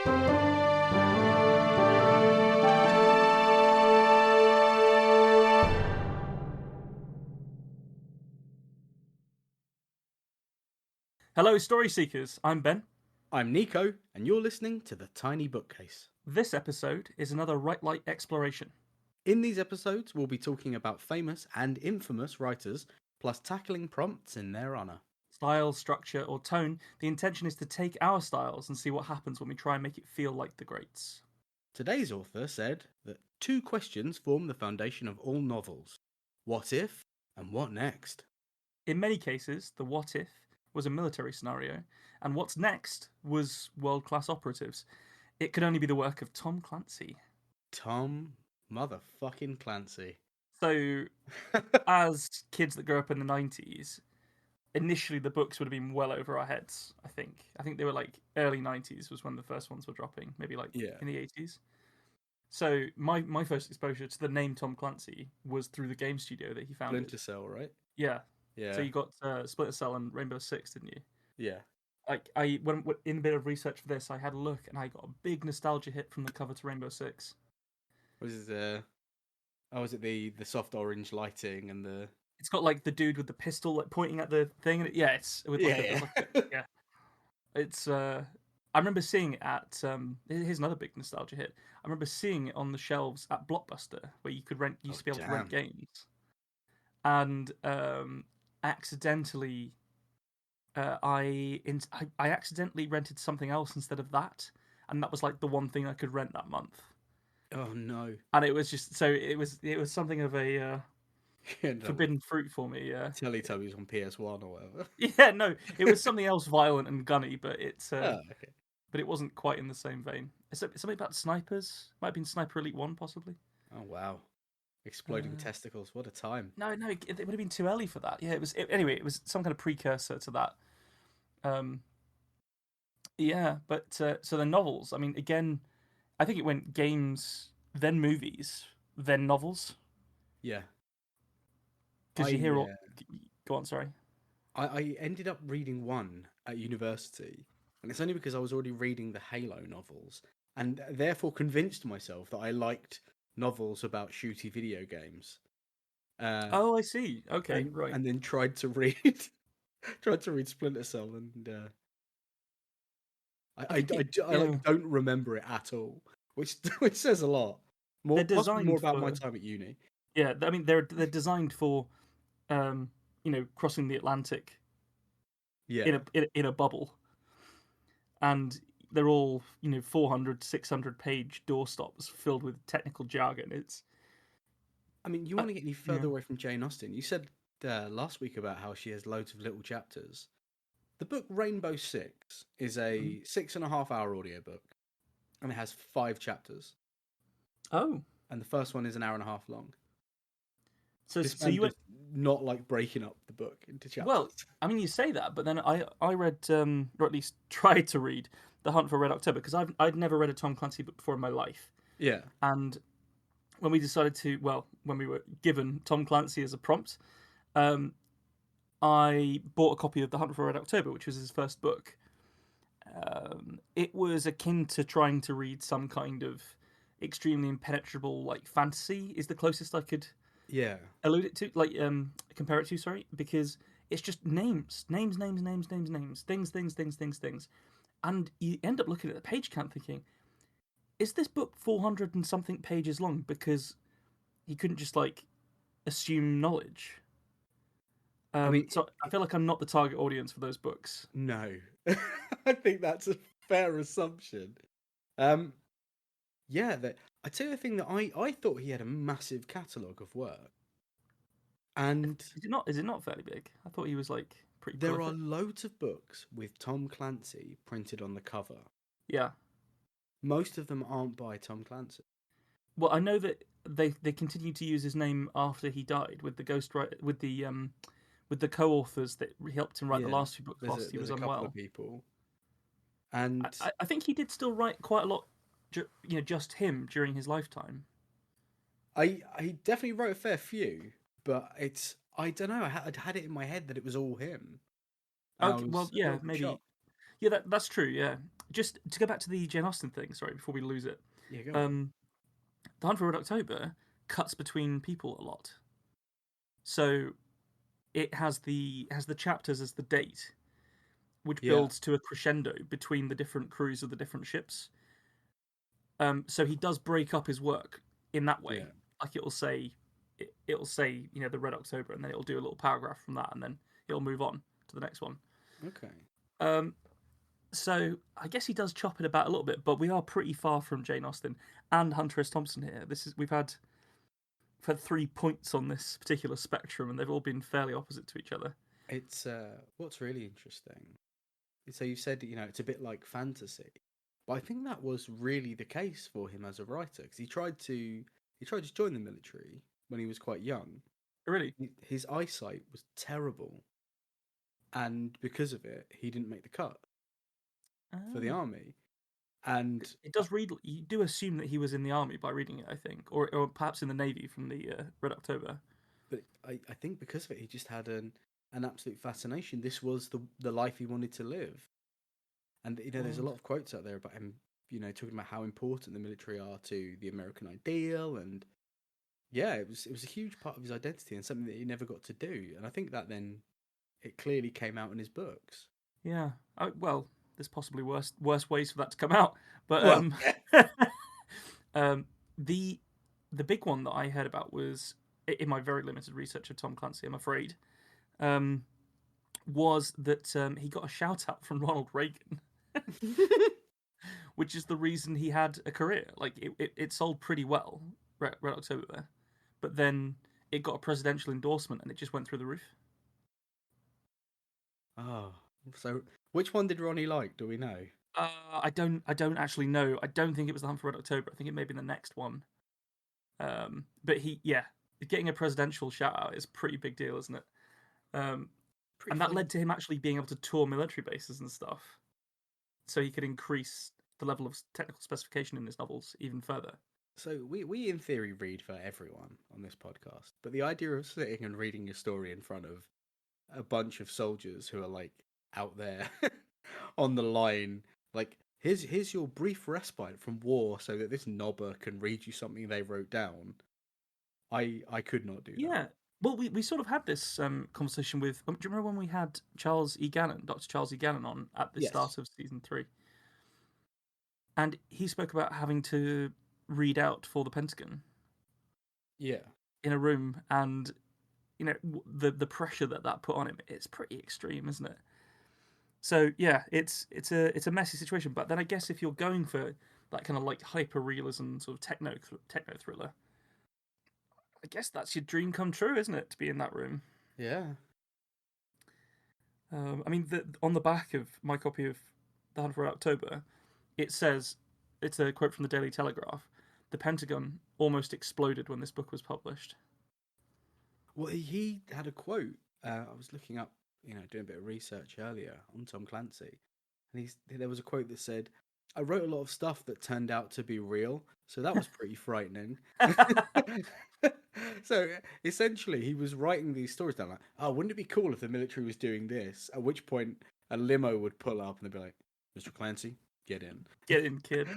Hello, Story Seekers. I'm Ben. I'm Nico, and you're listening to The Tiny Bookcase. This episode is another Right Light exploration. In these episodes, we'll be talking about famous and infamous writers, plus tackling prompts in their honour. Style, structure, or tone, the intention is to take our styles and see what happens when we try and make it feel like the greats. Today's author said that 2 questions form the foundation of all novels. What if, and what next? In many cases, the what if was a military scenario, and what's next was world-class operatives. It could only be the work of Tom Clancy. Tom motherfucking Clancy. So, as kids that grew up in the 90s, initially the books would have been well over our heads, I think. I think they were like early 90s was when the first ones were dropping, maybe like in the 80s. So my first exposure to the name Tom Clancy was through the game studio that he founded. Splinter Cell, right? Yeah. Yeah. So you got Splinter Cell and Rainbow Six, didn't you? Yeah. Like when in a bit of research for this, I had a look and I got a big nostalgia hit from the cover to Rainbow Six. Was it the soft orange lighting and the? It's got like the dude with the pistol like pointing at the thing. And it's with yeah. It's I remember seeing it at here's another big nostalgia hit. I remember seeing it on the shelves at Blockbuster where you could used to be able to rent games, and accidentally I accidentally rented something else instead of that, and that was like the one thing I could rent that month. Oh no! And it was just so it was something of a forbidden fruit for me. Yeah, Teletubbies on PS1 or whatever. Yeah, no, it was something else violent and gunny, but it's okay. But it wasn't quite in the same vein. It's something about snipers. Might have been Sniper Elite 1, possibly. Oh wow! Exploding testicles. What a time! No, it would have been too early for that. Yeah, it was. Anyway, it was some kind of precursor to that. Yeah, but so the novels. I mean, again, I think it went games, then movies, then novels. Yeah. Because you hear all. Go on, sorry. I ended up reading one at university, and it's only because I was already reading the Halo novels, and therefore convinced myself that I liked novels about shooty video games. Oh, I see. Okay, right. And then tried to read Splinter Cell, and I don't remember it at all, which says a lot. More about my time at uni. Yeah, I mean they're designed for, crossing the Atlantic. Yeah. In a bubble, and they're all 400, 600 page doorstops filled with technical jargon. I mean, you want to get any further away from Jane Austen? You said last week about how she has loads of little chapters. The book Rainbow Six is a 6.5-hour audiobook, and it has 5 chapters. Oh. And the first one is an hour and a half long. So you went not like breaking up the book into chapters. Well, I mean, you say that, but then I read, or at least tried to read, The Hunt for Red October, because I'd never read a Tom Clancy book before in my life. Yeah. And when we decided when we were given Tom Clancy as a prompt, I bought a copy of The Hunt for Red October, which was his first book. It was akin to trying to read some kind of extremely impenetrable, like, fantasy is the closest I could allude it to, like, compare it to, sorry, because it's just names, things. And you end up looking at the page count thinking, is this book 400 and something pages long? Because he couldn't just, like, assume knowledge. So I feel like I'm not the target audience for those books. No. I think that's a fair assumption. Yeah, I tell you the thing that I thought he had a massive catalogue of work. And is it not fairly big? I thought he was like pretty There prolific. are loads of books with Tom Clancy printed on the cover. Yeah. Most of them aren't by Tom Clancy. Well, I know that they continued to use his name after he died with the ghostwriter with the co-authors that helped him write the last few books whilst he was unwell. There's a couple of people. And I think he did still write quite a lot, just him during his lifetime. He definitely wrote a fair few, but I don't know. I'd had it in my head that it was all him. Okay, well, yeah, maybe. Shocked. Yeah, that's true. Yeah, just to go back to the Jane Austen thing, sorry, before we lose it. Yeah, go on. The Hunt for Red October cuts between people a lot. So it has the chapters as the date, which builds to a crescendo between the different crews of the different ships. So he does break up his work in that way. Yeah. Like it'll say, the Red October, and then it'll do a little paragraph from that, and then it'll move on to the next one. Okay. So I guess he does chop it about a little bit, but we are pretty far from Jane Austen and Hunter S. Thompson here. We've had 3 points on this particular spectrum, and they've all been fairly opposite to each other. It's what's really interesting. So you said it's a bit like fantasy, but I think that was really the case for him as a writer because he tried to join the military when he was quite young. Really, his eyesight was terrible, and because of it, he didn't make the cut for the army. And it does read. You do assume that he was in the army by reading it, I think, or perhaps in the navy from the Red October. But I think because of it, he just had an absolute fascination. This was the life he wanted to live. And there's a lot of quotes out there about him, talking about how important the military are to the American ideal, and yeah, it was a huge part of his identity and something that he never got to do. And I think that then it clearly came out in his books. Yeah. Well, there's possibly worse ways for that to come out, but the big one that I heard about was in my very limited research of Tom Clancy, I'm afraid, was that he got a shout out from Ronald Reagan. Which is the reason he had a career. Like it sold pretty well, Red October, but then it got a presidential endorsement and it just went through the roof. Oh, so which one did Ronnie like? Do we know? I don't actually know. I don't think it was the Hunt for Red October. I think it may be the next one. But getting a presidential shout out is a pretty big deal, isn't it? And that led to him actually being able to tour military bases and stuff, so he could increase the level of technical specification in his novels even further. So we in theory read for everyone on this podcast, but the idea of sitting and reading a story in front of a bunch of soldiers who are like out there on the line, like here's your brief respite from war so that this knobber can read you something they wrote down. I could not do that. Yeah. Well, we sort of had this conversation with. Do you remember when we had Dr. Charles E. Gannon on at the start of season 3? And he spoke about having to read out for the Pentagon. Yeah. In a room, and the pressure that put on him, it's pretty extreme, isn't it? So yeah, it's a messy situation. But then I guess if you're going for that kind of like hyper realism sort of techno thriller, I guess that's your dream come true, isn't it? To be in that room. Yeah. I mean, on the back of my copy of The Hunt for Red October, it says, it's a quote from the Daily Telegraph, the Pentagon almost exploded when this book was published. Well, he had a quote. I was looking up, doing a bit of research earlier on Tom Clancy, and there was a quote that said, "I wrote a lot of stuff that turned out to be real, so that was pretty frightening." So essentially, he was writing these stories down like, "Oh, wouldn't it be cool if the military was doing this?" At which point, a limo would pull up and they'd be like, "Mr. Clancy, get in, kid."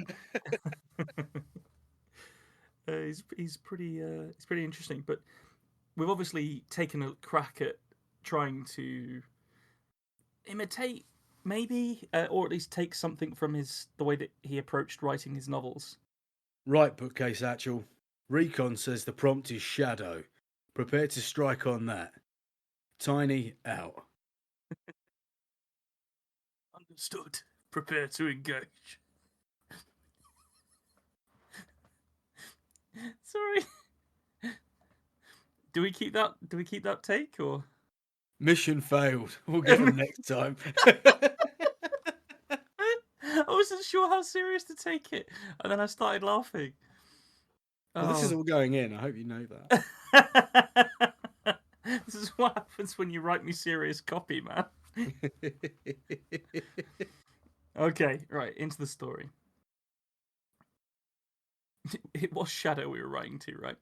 He's pretty interesting, but we've obviously taken a crack at trying to imitate, maybe, or at least take something from the way that he approached writing his novels. Right, bookcase Satchel. Recon says the prompt is shadow. Prepare to strike on that. Tiny out. Understood. Prepare to engage. Sorry. Do we keep that take, or? Mission failed. We'll get them next time. I wasn't sure how serious to take it, and then I started laughing. Well, this is all going in. I hope you know that. This is what happens when you write me serious copy, man. Okay, right, into the story. It was Shadow we were writing to, right?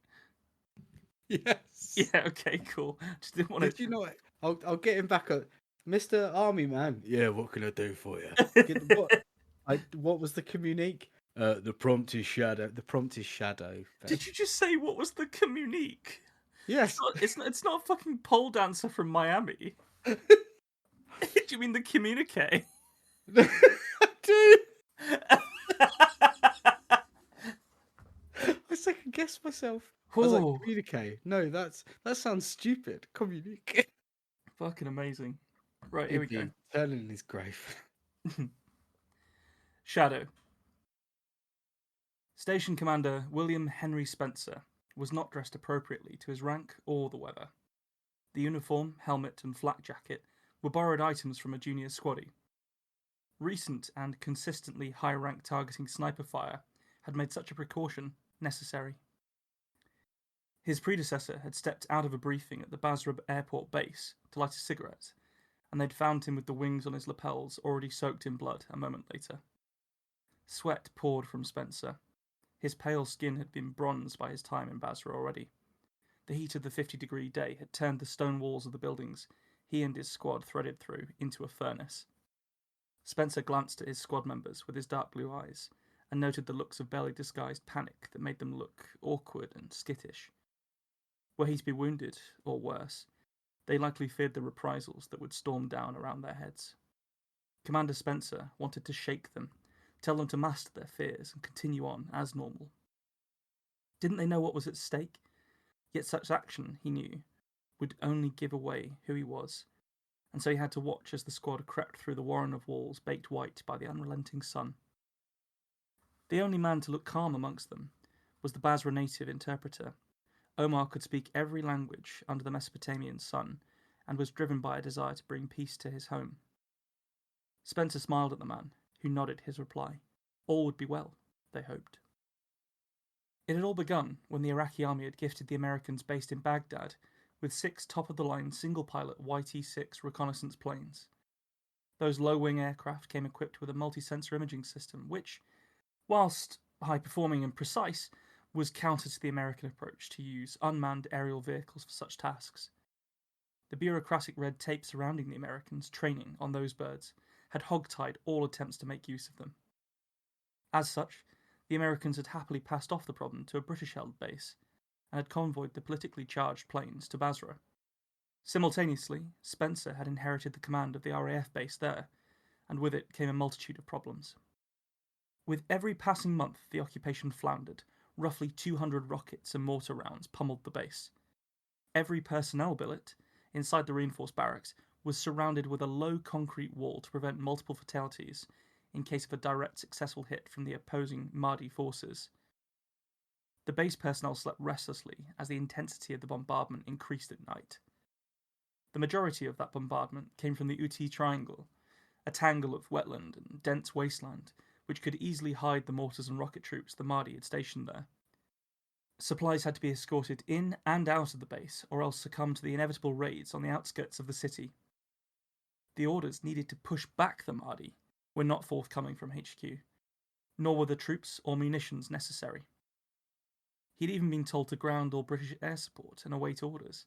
Yes. Yeah, okay, cool. Just didn't want to... Did you know it? I'll get him back. Mr. Army Man. Yeah, what can I do for you? What was the communique? The prompt is shadow. The prompt is shadow. Did you just say what was the communique? Yes. It's not a fucking pole dancer from Miami. Do you mean the communique? I do. I second guessed myself. I was like, communique. No, that sounds stupid. Communique. Fucking amazing. Right, here He'd we go. be turning in his grave. Shadow. Station Commander William Henry Spencer was not dressed appropriately to his rank or the weather. The uniform, helmet, and flak jacket were borrowed items from a junior squaddy. Recent and consistently high-rank targeting sniper fire had made such a precaution necessary. His predecessor had stepped out of a briefing at the Basra airport base to light a cigarette, and they'd found him with the wings on his lapels already soaked in blood a moment later. Sweat poured from Spencer. His pale skin had been bronzed by his time in Basra already. The heat of the 50-degree day had turned the stone walls of the buildings he and his squad threaded through into a furnace. Spencer glanced at his squad members with his dark blue eyes and noted the looks of barely disguised panic that made them look awkward and skittish. Were he to be wounded, or worse, they likely feared the reprisals that would storm down around their heads. Commander Spencer wanted to shake them, tell them to master their fears and continue on as normal. Didn't they know what was at stake? Yet such action, he knew, would only give away who he was, and so he had to watch as the squad crept through the warren of walls baked white by the unrelenting sun. The only man to look calm amongst them was the Basra native interpreter. Omar could speak every language under the Mesopotamian sun, and was driven by a desire to bring peace to his home. Spencer smiled at the man, who nodded his reply. All would be well, they hoped. It had all begun when the Iraqi army had gifted the Americans based in Baghdad with 6 top-of-the-line single-pilot YT-6 reconnaissance planes. Those low-wing aircraft came equipped with a multi-sensor imaging system which, whilst high-performing and precise, was counter to the American approach to use unmanned aerial vehicles for such tasks. The bureaucratic red tape surrounding the Americans' training on those birds had hogtied all attempts to make use of them. As such, the Americans had happily passed off the problem to a British-held base, and had convoyed the politically charged planes to Basra. Simultaneously, Spencer had inherited the command of the RAF base there, and with it came a multitude of problems. With every passing month the occupation floundered, roughly 200 rockets and mortar rounds pummeled the base. Every personnel billet, inside the reinforced barracks, was surrounded with a low concrete wall to prevent multiple fatalities in case of a direct successful hit from the opposing Mahdi forces. The base personnel slept restlessly as the intensity of the bombardment increased at night. The majority of that bombardment came from the Uti Triangle, a tangle of wetland and dense wasteland which could easily hide the mortars and rocket troops the Mahdi had stationed there. Supplies had to be escorted in and out of the base, or else succumb to the inevitable raids on the outskirts of the city. The orders needed to push back the Mahdi were not forthcoming from HQ, nor were the troops or munitions necessary. He'd even been told to ground all British air support and await orders.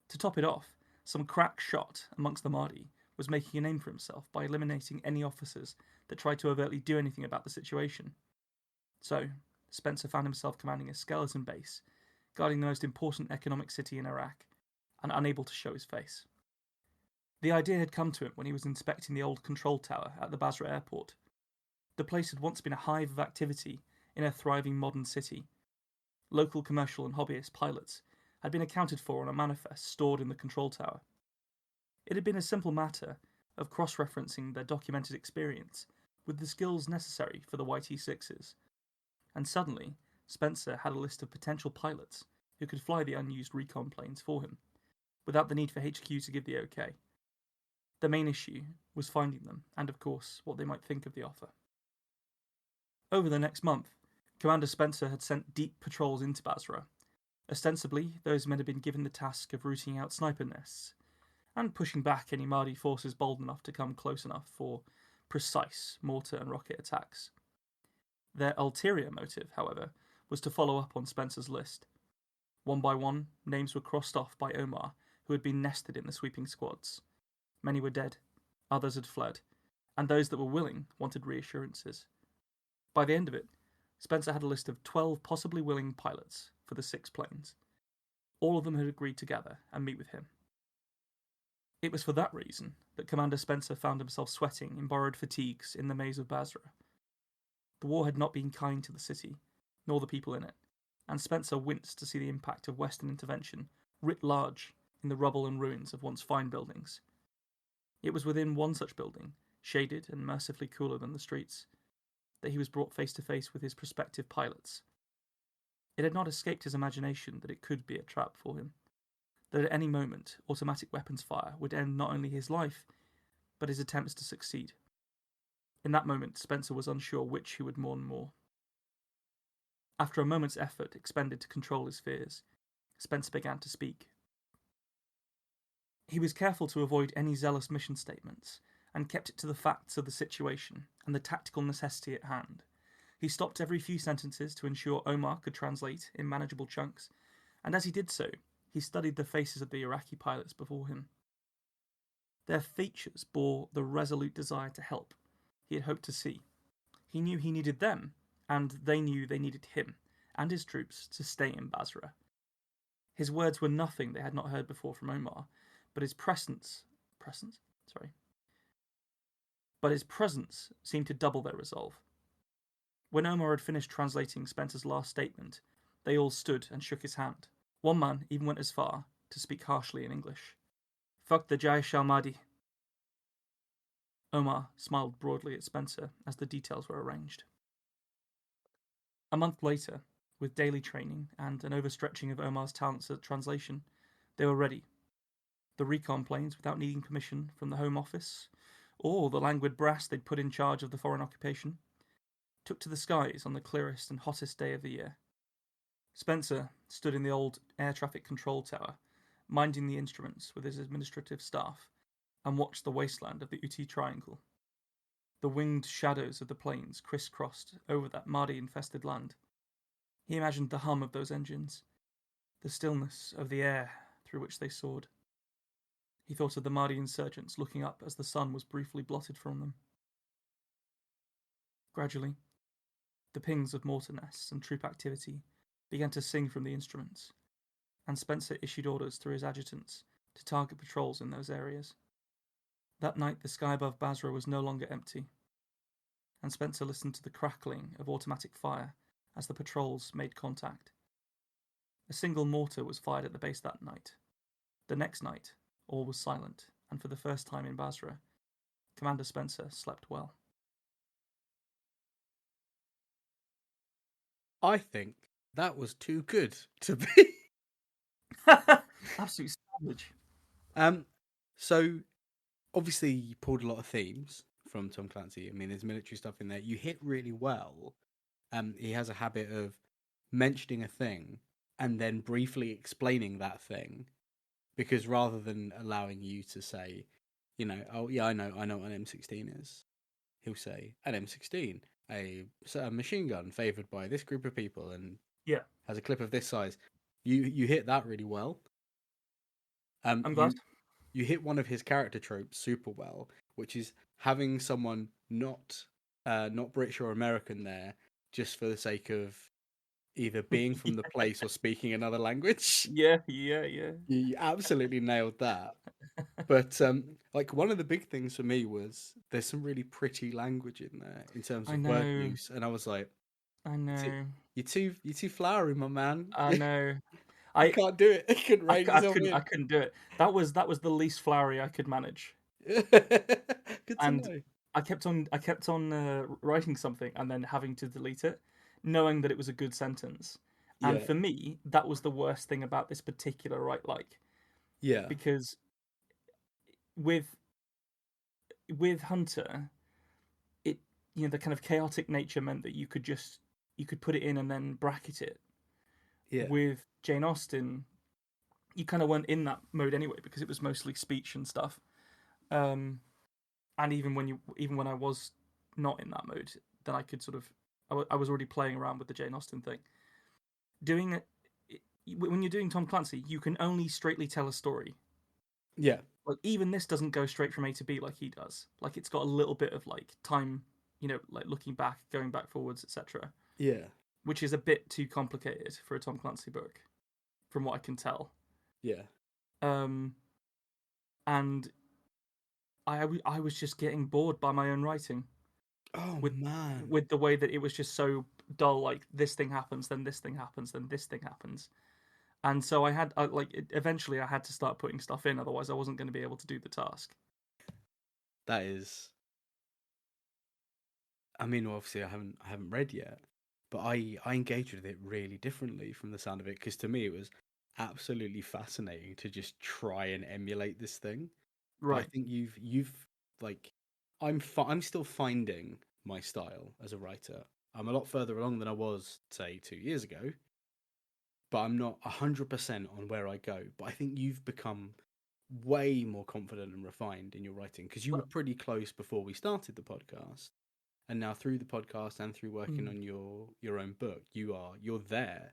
To top it off, some crack shot amongst the Mahdi was making a name for himself by eliminating any officers that tried to overtly do anything about the situation. So, Spencer found himself commanding a skeleton base, guarding the most important economic city in Iraq, and unable to show his face. The idea had come to him when he was inspecting the old control tower at the Basra airport. The place had once been a hive of activity in a thriving modern city. Local commercial and hobbyist pilots had been accounted for on a manifest stored in the control tower. It had been a simple matter of cross-referencing their documented experience with the skills necessary for the YT-6s, and suddenly Spencer had a list of potential pilots who could fly the unused recon planes for him, without the need for HQ to give the okay. The main issue was finding them, and of course, what they might think of the offer. Over the next month, Commander Spencer had sent deep patrols into Basra. Ostensibly, those men had been given the task of rooting out sniper nests, and pushing back any Mahdi forces bold enough to come close enough for precise mortar and rocket attacks. Their ulterior motive, however, was to follow up on Spencer's list. One by one, names were crossed off by Omar, who had been nested in the sweeping squads. Many were dead, others had fled, and those that were willing wanted reassurances. By the end of it, Spencer had a list of 12 possibly willing pilots for the 6 planes. All of them had agreed to gather and meet with him. It was for that reason that Commander Spencer found himself sweating in borrowed fatigues in the maze of Basra. The war had not been kind to the city, nor the people in it, and Spencer winced to see the impact of Western intervention writ large in the rubble and ruins of once fine buildings. It was within one such building, shaded and mercifully cooler than the streets, that he was brought face to face with his prospective pilots. It had not escaped his imagination that it could be a trap for him, that at any moment automatic weapons fire would end not only his life, but his attempts to succeed. In that moment, Spencer was unsure which he would mourn more. After a moment's effort expended to control his fears, Spencer began to speak. He was careful to avoid any zealous mission statements, and kept it to the facts of the situation and the tactical necessity at hand. He stopped every few sentences to ensure Omar could translate in manageable chunks, and as he did so, he studied the faces of the Iraqi pilots before him. Their features bore the resolute desire to help he had hoped to see. He knew he needed them, and they knew they needed him and his troops to stay in Basra. His words were nothing they had not heard before from Omar, but his presence seemed to double their resolve. When Omar had finished translating Spencer's last statement, they all stood and shook his hand. One man even went as far to speak harshly in English. "Fuck the Jaish al-Mahdi." Omar smiled broadly at Spencer as the details were arranged. A month later, with daily training and an overstretching of Omar's talents at translation, they were ready. The recon planes, without needing permission from the Home Office, or the languid brass they'd put in charge of the foreign occupation, took to the skies on the clearest and hottest day of the year. Spencer stood in the old air traffic control tower, minding the instruments with his administrative staff, and watched the wasteland of the Uti Triangle. The winged shadows of the planes crisscrossed over that Mahdi-infested land. He imagined the hum of those engines, the stillness of the air through which they soared. He thought of the Mahdi insurgents looking up as the sun was briefly blotted from them. Gradually, the pings of mortar nests and troop activity began to sing from the instruments, and Spencer issued orders through his adjutants to target patrols in those areas. That night the sky above Basra was no longer empty, and Spencer listened to the crackling of automatic fire as the patrols made contact. A single mortar was fired at the base that night. The next night, all was silent, and for the first time in Basra, Commander Spencer slept well. I think that was too good to be. Absolute savage. So obviously you pulled a lot of themes from Tom Clancy. I mean, there's military stuff in there. You hit really well. He has a habit of mentioning a thing and then briefly explaining that thing, because rather than allowing you to say, oh yeah, I know what an M16 is, he'll say an M16, a machine gun favoured by this group of people, and has a clip of this size. You hit that really well. I'm glad. You hit one of his character tropes super well, which is having someone not British or American there just for the sake of either being from the place or speaking another language. Yeah. You absolutely nailed that. But one of the big things for me was there's some really pretty language in there in terms of word use, and I was like, I know. You're too flowery, my man. I know. I can't do it. I couldn't rein yourself in. I couldn't do it. That was the least flowery I could manage. Good to know. I kept on writing something and then having to delete it, knowing that it was a good sentence. And for me, that was the worst thing about this particular write-like. Yeah. Because with Hunter, it the kind of chaotic nature meant that you could put it in and then bracket it. Yeah. With Jane Austen, you kind of weren't in that mode anyway because it was mostly speech and stuff. And even when I was not in that mode, then I could sort of I was already playing around with the Jane Austen thing. Doing it when you're doing Tom Clancy, you can only straightly tell a story. Yeah. Like even this doesn't go straight from A to B like he does. Like it's got a little bit of like time, like looking back, going back forwards, etc. Yeah. Which is a bit too complicated for a Tom Clancy book, from what I can tell. Yeah. And I was just getting bored by my own writing. Oh with man. with the way that it was just so dull. Like this thing happens, then this thing happens, then this thing happens, and so eventually I had to start putting stuff in. Otherwise, I wasn't going to be able to do the task. That is. I mean, obviously, I haven't read yet, but I engaged with it really differently from the sound of it, because to me it was absolutely fascinating to just try and emulate this thing. But I Right. think you've like I'm still finding my style as a writer. I'm a lot further along than I was, say, 2 years ago, but I'm not 100% on where I go. But I think you've become way more confident and refined in your writing, because you were Well, pretty close before we started the podcast, and now through the podcast and through working mm. on your own book, you're there.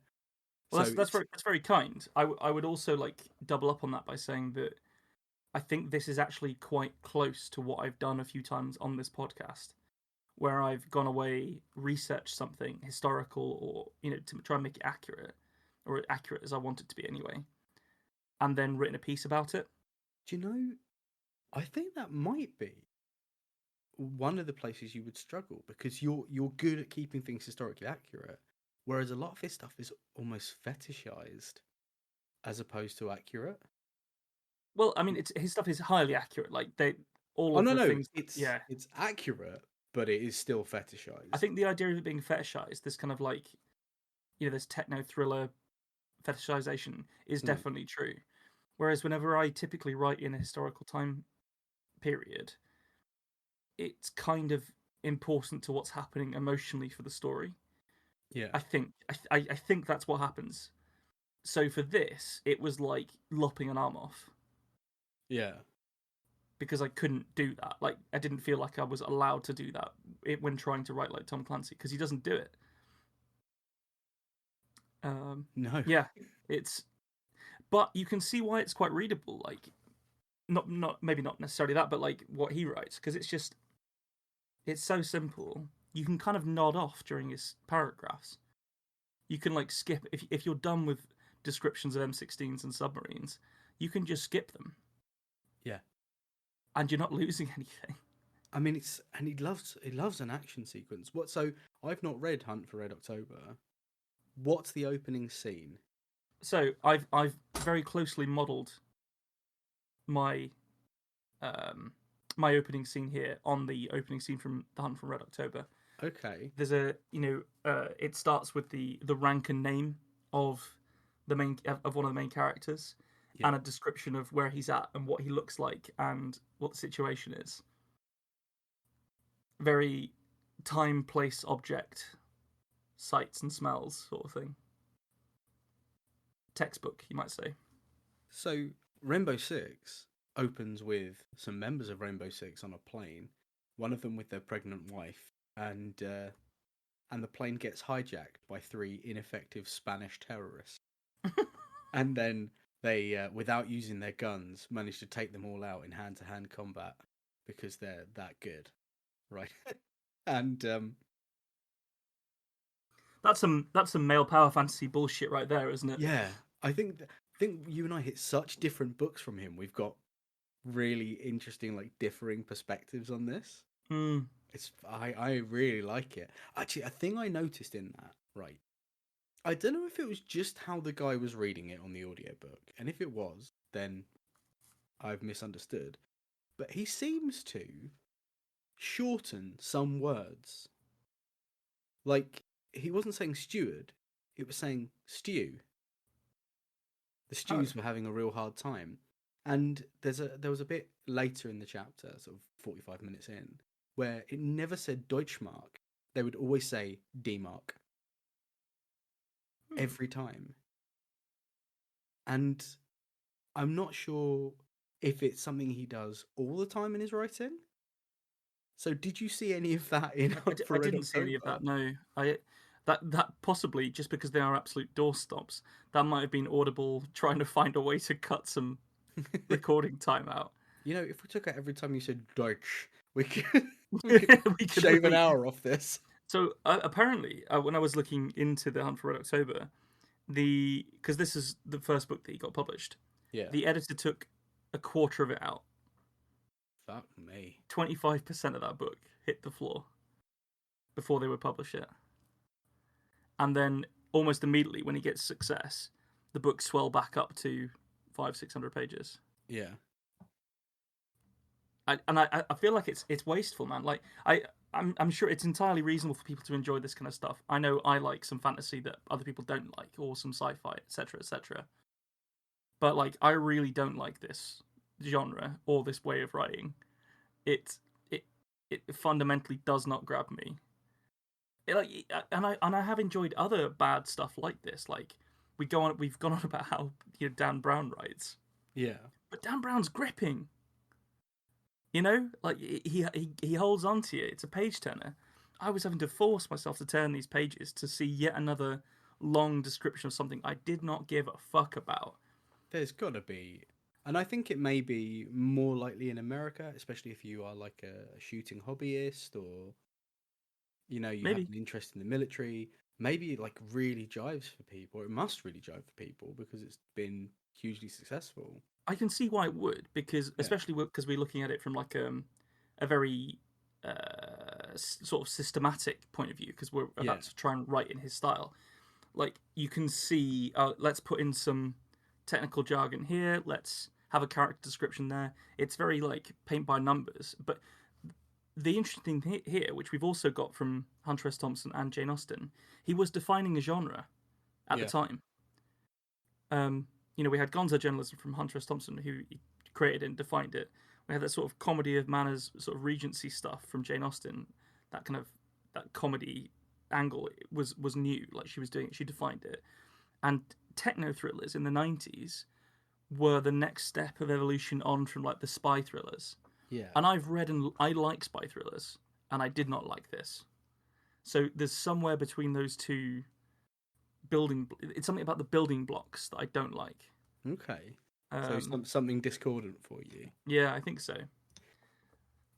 Well, So that's very kind. I would also like double up on that by saying that I think this is actually quite close to what I've done a few times on this podcast, where I've gone away, researched something historical, or to try and make it accurate, or accurate as I want it to be anyway, and then written a piece about it. do you know? I think that might be one of the places you would struggle, because you're good at keeping things historically accurate, whereas a lot of his stuff is almost fetishized as opposed to accurate. Well, I mean, his stuff is highly accurate. Like all Oh of no, the no, things. it's Yeah, it's accurate, but it is still I fetishized. think the idea of it being fetishized, this kind of like, this techno thriller fetishization is Hmm. definitely true. Whereas whenever I typically write in a historical time period, it's kind of important to what's happening emotionally for the story. Yeah, I think I think that's what happens. So for this, it was like lopping an arm off yeah, because I couldn't do that. Like I didn't feel like I was allowed to do that when trying to write like Tom Clancy, because he doesn't do it. no, Yeah, it's but you can see why it's quite readable. Like not maybe not necessarily that, but like what he writes, because it's so simple. You can kind of nod off during his paragraphs. You can like skip if you're done with descriptions of M16s and submarines. You can just skip them, yeah. and you're not losing anything. I mean, he loves an action sequence. What? So I've not read Hunt for Red October. What's the opening scene? So I've very closely modelled my my opening scene here on the opening scene from The Hunt from Red October. Okay. There's it starts with the rank and name of one of the main characters, Yeah. and a description of where he's at and what he looks like and what the situation is. Very time, place, object, sights and smells sort of thing. Textbook, you might say. So Rainbow Six opens with some members of Rainbow Six on a plane. One of them with their pregnant wife, and the plane gets hijacked by three ineffective Spanish terrorists. And then they, without using their guns, manage to take them all out in hand-to-hand combat because they're that good, right? And That's some male power fantasy bullshit right there, isn't it? yeah, I think you and I hit such different books from him. We've got really interesting, like, differing perspectives on this. Mm. I really like it. Actually, a thing I noticed in that, right? I don't know if it was just how the guy was reading it on the audiobook, and if it was, then I've misunderstood. But he seems to shorten some words. Like, he wasn't saying steward, it was saying stew. The Oh. stews were having a real hard time. And there was a bit later in the chapter, sort of 45 minutes in, where it never said Deutschmark. They would always say D-Mark. Hmm. Every time. And I'm not sure if it's something he does all the time in his writing. So did you see any of that in Hunt for I Red didn't see any of October? that. No, that possibly just because they are absolute doorstops. That might have been Audible trying to find a way to cut some recording timeout. You know, if we took out every time you said Deutsch, we could shave an hour off this. So apparently, when I was looking into The Hunt for Red October, because this is the first book that he got published, the editor took a quarter of it out. Fuck me. 25% of that book hit the floor before they would publish it. And then almost immediately, when he gets success, the books swell back up to 500-600 pages. Yeah. I feel like it's wasteful, man. Like I'm sure it's entirely reasonable for people to enjoy this kind of stuff. I know I like some fantasy that other people don't like, or some sci-fi, etc., etc. But like, I really don't like this genre or this way of writing. It fundamentally does not grab me. And I have enjoyed other bad stuff like this. Like we've gone on about how Dan Brown writes. Yeah. But Dan Brown's gripping. Like he holds on to you. It's a page turner. I was having to force myself to turn these pages to see yet another long description of something I did not give a fuck about. There's got to be, and I think it may be more likely in America, especially if you are like a shooting hobbyist, or you have an interest in the military. Maybe it like really jives for people. It must really jive for people because it's been hugely successful. I can see why it would, because especially because we're looking at it from like a very sort of systematic point of view, because we're about to try and write in his style. Like you can see, let's put in some technical jargon here. Let's have a character description there. It's very like paint by numbers. But the interesting thing here, which we've also got from Hunter S. Thompson and Jane Austen, he was defining a genre at the time. We had gonzo journalism from Hunter S. Thompson, who created and defined it. We had that sort of comedy of manners, sort of Regency stuff from Jane Austen. That comedy angle was new. Like she was doing it, she defined it. And techno thrillers in the 90s were the next step of evolution on from like the spy thrillers. Yeah. And I've read and I like spy thrillers, and I did not like this. So there's somewhere between those two it's something about the building blocks that I don't like. Okay. So something discordant for you. Yeah, I think so.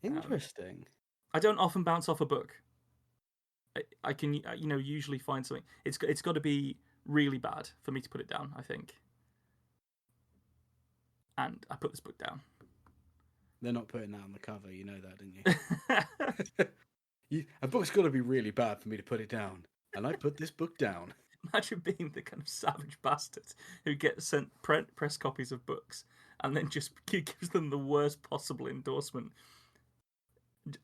Interesting. I don't often bounce off a book. I can usually find something. It's got to be really bad for me to put it down, I think. And I put this book down. They're not putting that on the cover, you know that, didn't you? A book's got to be really bad for me to put it down. And I put this book down. Imagine being the kind of savage bastard who gets sent press copies of books and then just gives them the worst possible endorsement.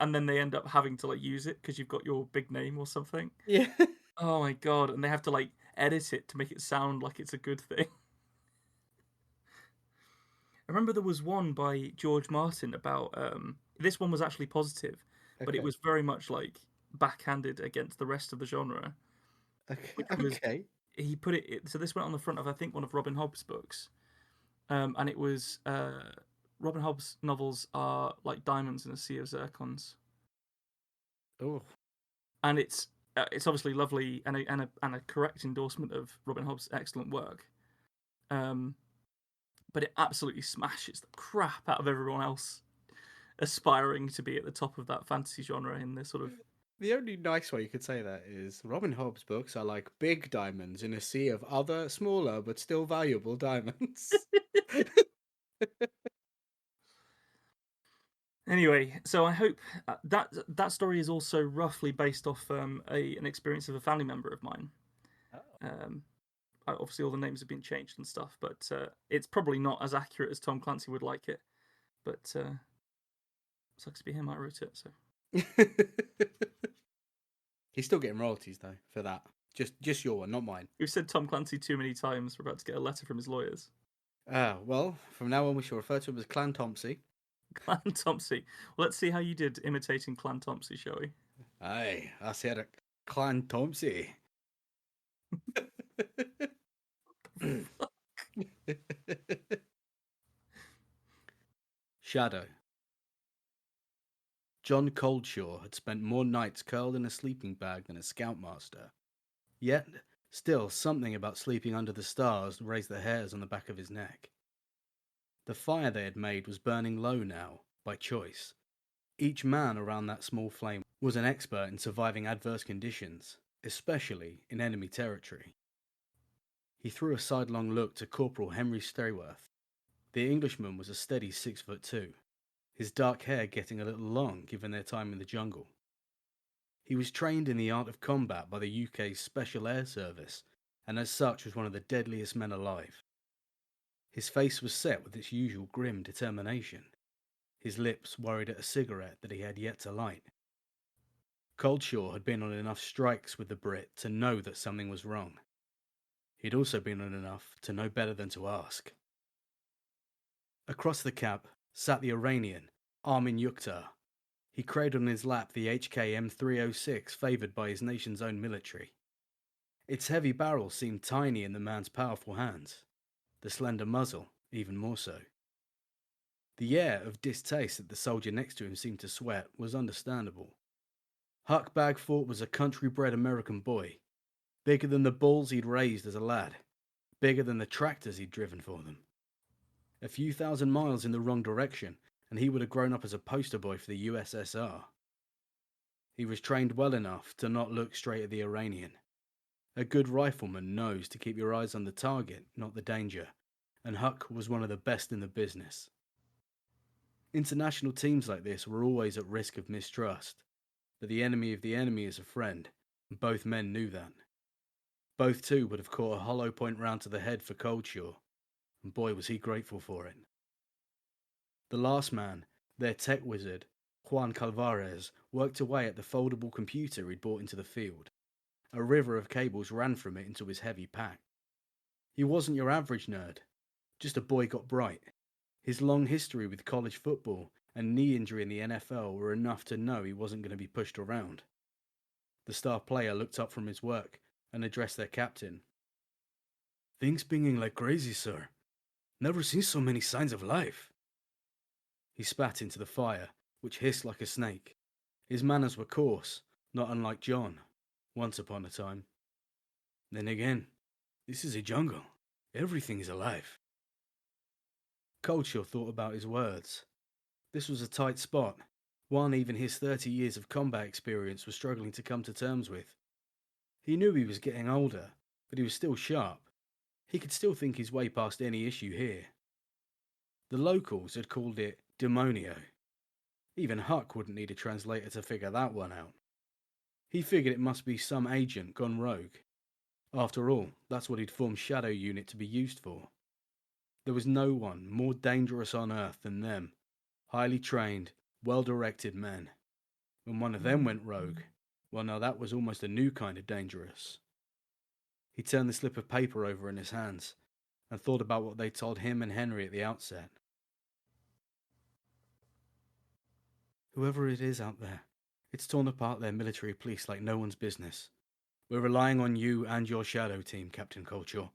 And then they end up having to like use it because you've got your big name or something. Yeah. Oh my god. And they have to like edit it to make it sound like it's a good thing. I remember there was one by George Martin about this one was actually positive, but it was very much like backhanded against the rest of the genre. Okay. He put it. So this went on the front of, I think, one of Robin Hobb's books, and it was Robin Hobb's novels are like diamonds in a sea of zircons. Oh. And it's obviously lovely and a correct endorsement of Robin Hobb's excellent work. But it absolutely smashes the crap out of everyone else aspiring to be at the top of that fantasy genre in this sort of. The only nice way you could say that is Robin Hobb's books are like big diamonds in a sea of other, smaller, but still valuable diamonds. Anyway, so I hope that story is also roughly based off an experience of a family member of mine. Obviously, all the names have been changed and stuff, but it's probably not as accurate as Tom Clancy would like it. But sucks to be him. I wrote it, so. He's still getting royalties though for that. Just your one, not mine. We've said Tom Clancy too many times. We're about to get a letter from his lawyers. Well, from now on we shall refer to him as Clan Thompsy. Clan Thompsy. Well, let's see how you did imitating Clan Thompsy, shall we? Aye, I said it. Clan Thompsy. Shadow. John Coldshaw had spent more nights curled in a sleeping bag than a scoutmaster. Yet, still something about sleeping under the stars raised the hairs on the back of his neck. The fire they had made was burning low now, by choice. Each man around that small flame was an expert in surviving adverse conditions, especially in enemy territory. He threw a sidelong look to Corporal Henry Stayworth. The Englishman was a steady 6'2", his dark hair getting a little long given their time in the jungle. He was trained in the art of combat by the UK's Special Air Service, and as such was one of the deadliest men alive. His face was set with its usual grim determination. His lips worried at a cigarette that he had yet to light. Coldshaw had been on enough strikes with the Brit to know that something was wrong. He'd also been on enough to know better than to ask. Across the cab sat the Iranian, Armin Yukhtar. He cradled in his lap the HK M306 favoured by his nation's own military. Its heavy barrel seemed tiny in the man's powerful hands, the slender muzzle even more so. The air of distaste that the soldier next to him seemed to sweat was understandable. Huck Bagfort was a country-bred American boy, bigger than the bulls he'd raised as a lad, bigger than the tractors he'd driven for them. A few thousand miles in the wrong direction, and he would have grown up as a poster boy for the USSR. He was trained well enough to not look straight at the Iranian. A good rifleman knows to keep your eyes on the target, not the danger, and Huck was one of the best in the business. International teams like this were always at risk of mistrust, but the enemy of the enemy is a friend, and both men knew that. Both too would have caught a hollow point round to the head for Coldshaw, and boy was he grateful for it. The last man, their tech wizard, Juan Calvarez, worked away at the foldable computer he'd brought into the field. A river of cables ran from it into his heavy pack. He wasn't your average nerd, just a boy got bright. His long history with college football and knee injury in the NFL were enough to know he wasn't going to be pushed around. The star player looked up from his work and addressed their captain. "Things pinging like crazy, sir. Never seen so many signs of life." He spat into the fire, which hissed like a snake. His manners were coarse, not unlike John, once upon a time. "Then again, this is a jungle. Everything is alive." Coldshaw thought about his words. This was a tight spot, one even his 30 years of combat experience was struggling to come to terms with. He knew he was getting older, but he was still sharp. He could still think his way past any issue here. The locals had called it demonio. Even Huck wouldn't need a translator to figure that one out. He figured it must be some agent gone rogue. After all, that's what he'd formed Shadow Unit to be used for. There was no one more dangerous on Earth than them. Highly trained, well-directed men. When one of them went rogue, well now that was almost a new kind of dangerous. He turned the slip of paper over in his hands and thought about what they told him and Henry at the outset. "Whoever it is out there, it's torn apart their military police like no one's business. We're relying on you and your shadow team, Captain Coldshaw."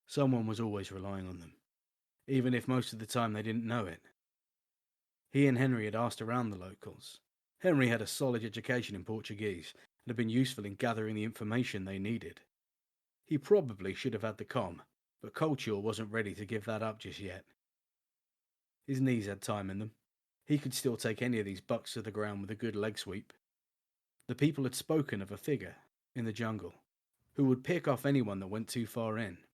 Someone was always relying on them, even if most of the time they didn't know it. He and Henry had asked around the locals. Henry had a solid education in Portuguese and had been useful in gathering the information they needed. He probably should have had the comm, but Coldshaw wasn't ready to give that up just yet. His knees had time in them. He could still take any of these bucks to the ground with a good leg sweep. The people had spoken of a figure in the jungle who would pick off anyone that went too far in.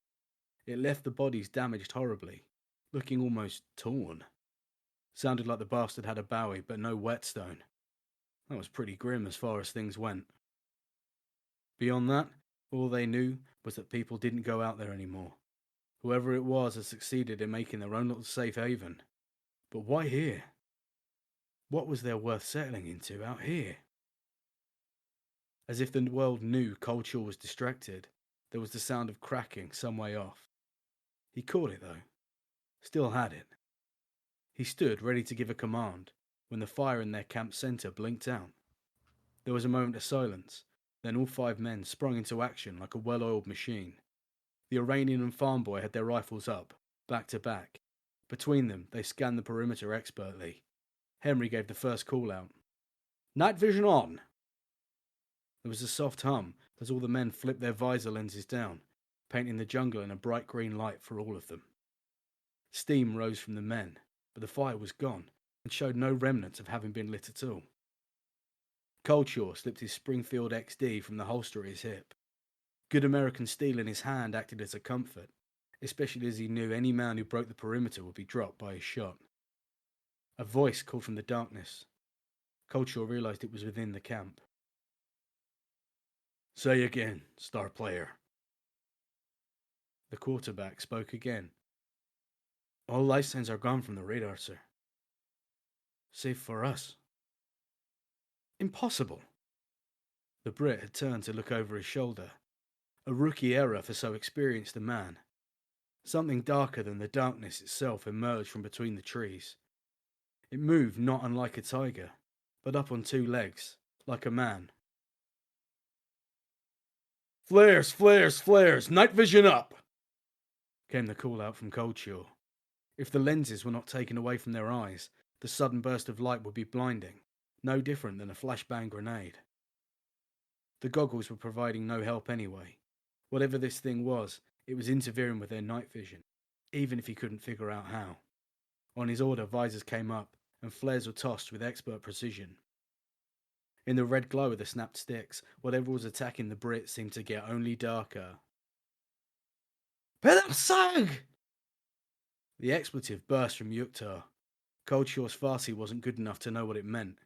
It left the bodies damaged horribly, looking almost torn. Sounded like the bastard had a Bowie, but no whetstone. That was pretty grim as far as things went. Beyond that, all they knew was that people didn't go out there anymore. Whoever it was had succeeded in making their own little safe haven. But why here? What was there worth settling into out here? As if the world knew Coldshaw was distracted, there was the sound of cracking some way off. He caught it though. Still had it. He stood ready to give a command when the fire in their camp centre blinked out. There was a moment of silence, then all 5 men sprung into action like a well-oiled machine. The Iranian and farm boy had their rifles up, back to back. Between them, they scanned the perimeter expertly. Henry gave the first call out. "Night vision on!" There was a soft hum as all the men flipped their visor lenses down, painting the jungle in a bright green light for all of them. Steam rose from the men, but the fire was gone and showed no remnants of having been lit at all. Coldshaw slipped his Springfield XD from the holster at his hip. Good American steel in his hand acted as a comfort, especially as he knew any man who broke the perimeter would be dropped by his shot. A voice called from the darkness. Coldshaw realized it was within the camp. "Say again, star player." The quarterback spoke again. "All life signs are gone from the radar, sir. Save for us." "Impossible." The Brit had turned to look over his shoulder. A rookie error for so experienced a man. Something darker than the darkness itself emerged from between the trees. It moved not unlike a tiger, but up on two legs, like a man. "Flares, flares, flares! Night vision up!" came the call out from Coldshaw. If the lenses were not taken away from their eyes, the sudden burst of light would be blinding, no different than a flashbang grenade. The goggles were providing no help anyway. Whatever this thing was, it was interfering with their night vision, even if he couldn't figure out how. On his order, visors came up, and flares were tossed with expert precision. In the red glow of the snapped sticks, whatever was attacking the Brit seemed to get only darker. "Pedapsag!" The expletive burst from Yuktar. Coldshaw's Farsi wasn't good enough to know what it meant.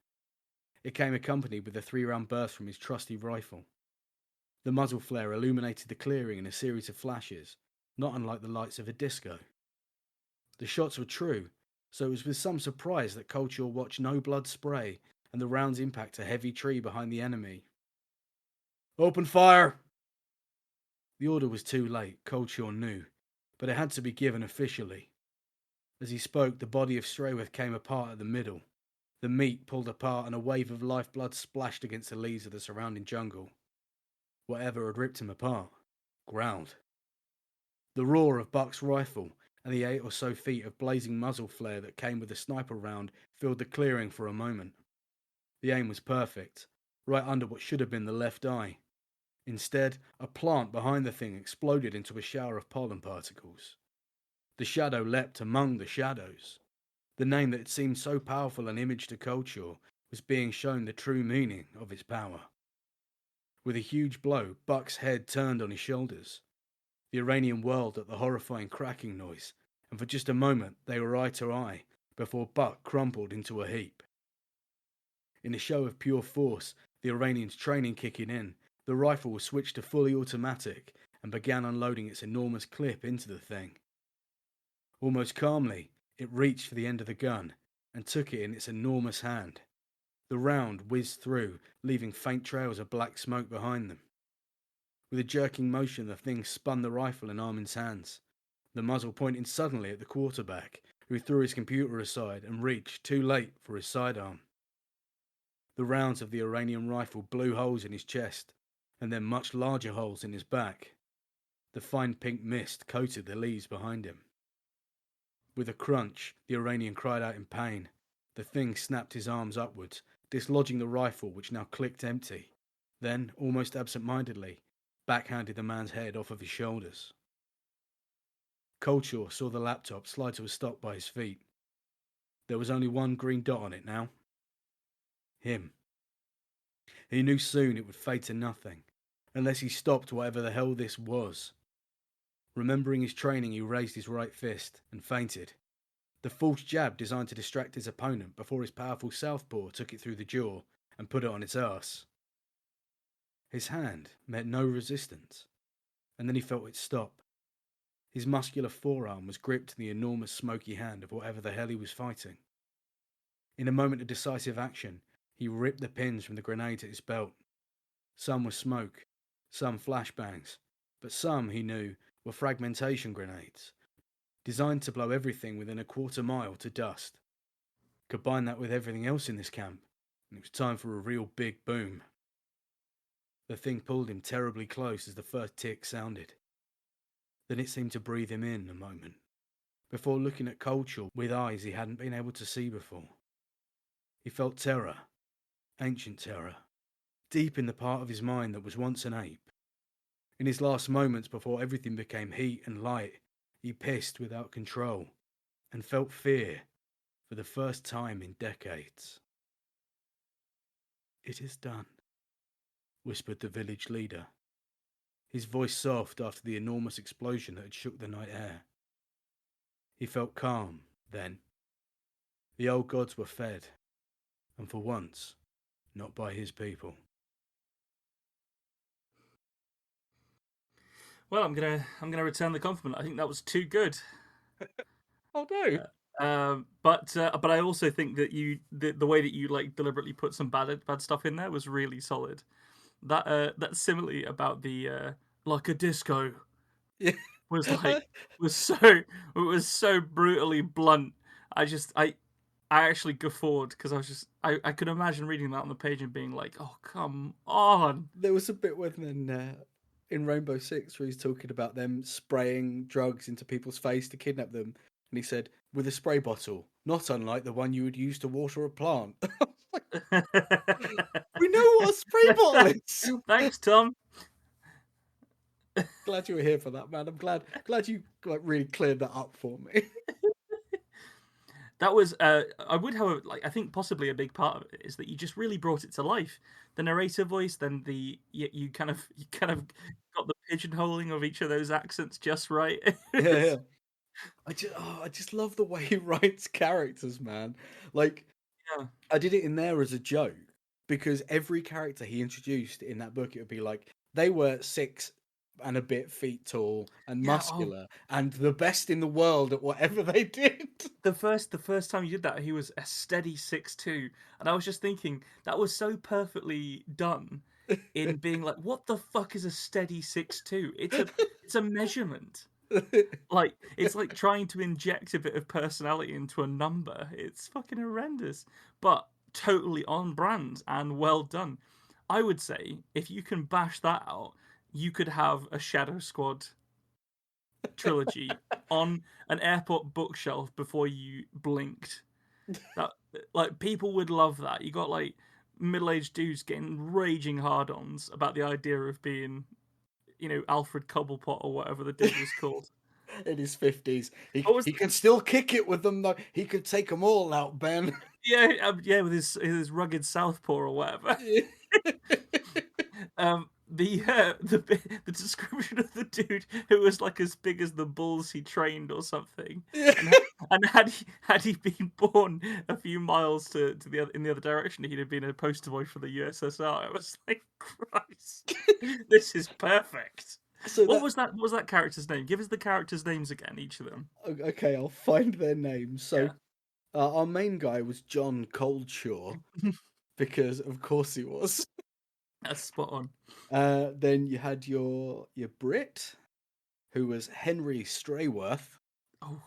It came accompanied with a 3-round burst from his trusty rifle. The muzzle flare illuminated the clearing in a series of flashes, not unlike the lights of a disco. The shots were true, so it was with some surprise that Coldshaw watched no blood spray and the rounds impact a heavy tree behind the enemy. "Open fire!" The order was too late, Coldshaw knew, but it had to be given officially. As he spoke, the body of Strayworth came apart at the middle. The meat pulled apart and a wave of lifeblood splashed against the leaves of the surrounding jungle. Whatever had ripped him apart, growled. The roar of Buck's rifle and the 8 or so feet of blazing muzzle flare that came with the sniper round filled the clearing for a moment. The aim was perfect, right under what should have been the left eye. Instead, a plant behind the thing exploded into a shower of pollen particles. The shadow leapt among the shadows. The name that had seemed so powerful an image to Coldshaw was being shown the true meaning of its power. With a huge blow, Buck's head turned on his shoulders. The Iranian whirled at the horrifying cracking noise, and for just a moment they were eye to eye, before Buck crumpled into a heap. In a show of pure force, the Iranian's training kicking in, the rifle was switched to fully automatic and began unloading its enormous clip into the thing. Almost calmly, it reached for the end of the gun and took it in its enormous hand. The round whizzed through, leaving faint trails of black smoke behind them. With a jerking motion, the thing spun the rifle in Armin's hands, the muzzle pointing suddenly at the quarterback, who threw his computer aside and reached, too late, for his sidearm. The rounds of the Iranian rifle blew holes in his chest, and then much larger holes in his back. The fine pink mist coated the leaves behind him. With a crunch, the Iranian cried out in pain. The thing snapped his arms upwards, dislodging the rifle, which now clicked empty. Then, almost absent-mindedly, backhanded the man's head off of his shoulders. Coldshaw saw the laptop slide to a stop by his feet. There was only one green dot on it now. Him. He knew soon it would fade to nothing, unless he stopped whatever the hell this was. Remembering his training, he raised his right fist and feinted. The false jab designed to distract his opponent before his powerful southpaw took it through the jaw and put it on its arse. His hand met no resistance, and then he felt it stop. His muscular forearm was gripped in the enormous smoky hand of whatever the hell he was fighting. In a moment of decisive action, he ripped the pins from the grenades at his belt. Some were smoke, some flashbangs, but some, he knew, were fragmentation grenades, designed to blow everything within a quarter mile to dust. Combine that with everything else in this camp, and it was time for a real big boom. The thing pulled him terribly close as the first tick sounded. Then it seemed to breathe him in a moment, before looking at Coldshaw with eyes he hadn't been able to see before. He felt terror, ancient terror, deep in the part of his mind that was once an ape. In his last moments before everything became heat and light, he pissed without control, and felt fear for the first time in decades. "It is done," whispered the village leader, his voice soft after the enormous explosion that had shook the night air. He felt calm, then. The old gods were fed, and for once, not by his people. Well, I'm gonna return the compliment. I think that was too good. Oh no! But I also think that the way that you like deliberately put some bad stuff in there was really solid. That simile about the like a disco Yeah. was like was so brutally blunt. I actually guffawed because I could imagine reading that on the page and being like, oh come on. There was a bit when in Rainbow Six where he's talking about them spraying drugs into people's face to kidnap them, and he said with a spray bottle, not unlike the one you would use to water a plant. We know what a spray bottle is. Thanks, Tom. Glad you were here for that, man. I'm glad you like really cleared that up for me. That was I would have I think possibly a big part of it is that you just really brought it to life. The narrator voice, then you kind of got the pigeonholing of each of those accents just right. Yeah. I just love the way he writes characters, man. Like, yeah. I did it in there as a joke because every character he introduced in that book, it would be like they were 6 and a bit feet tall and muscular and the best in the world at whatever they did. The first time you did that, he was a steady 6'2", and I was just thinking that was so perfectly done in being like, what the fuck is a steady 6'2"? It's a measurement. Like it's like trying to inject a bit of personality into a number. It's fucking horrendous, but totally on brand and well done. I would say if you can bash that out, you could have a Shadow Squad trilogy on an airport bookshelf before you blinked. That like people would love that. You got like middle-aged dudes getting raging hard-ons about the idea of being, Alfred Cobblepot or whatever the dude was called. In his 50s. He can still kick it with them, though. He could take them all out, Ben. Yeah, with his rugged southpaw or whatever. The description of the dude who was like as big as the bulls he trained or something, and had he been born a few miles in the other direction, he'd have been a poster boy for the USSR. I was like, Christ, this is perfect. So what was that character's name? Give us the characters' names again, each of them. Okay, I'll find their names. So, our main guy was John Coldshaw, because of course he was. That's spot on. Then you had your Brit, who was Henry Strayworth. Oh,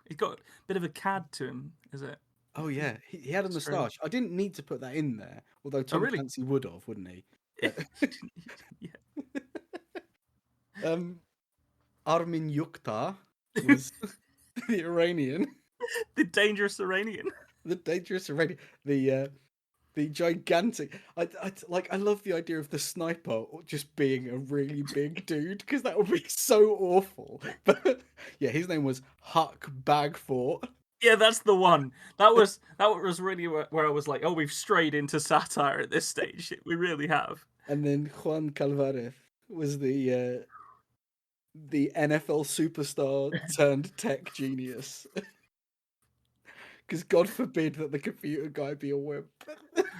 he's got a bit of a cad to him, is it? Oh yeah, he had a moustache. I didn't need to put that in there, although Tom Clancy would have, wouldn't he? Yeah. Armin Yukta was the Iranian. The dangerous Iranian. The dangerous Iranian. The gigantic. I love the idea of the sniper just being a really big dude, because that would be so awful. But yeah, his name was Huck Bagfort. Yeah, that's the one. That was really where I was like, oh, we've strayed into satire at this stage. We really have. And then Juan Calvarez was the NFL superstar turned tech genius. Because God forbid that the computer guy be a wimp.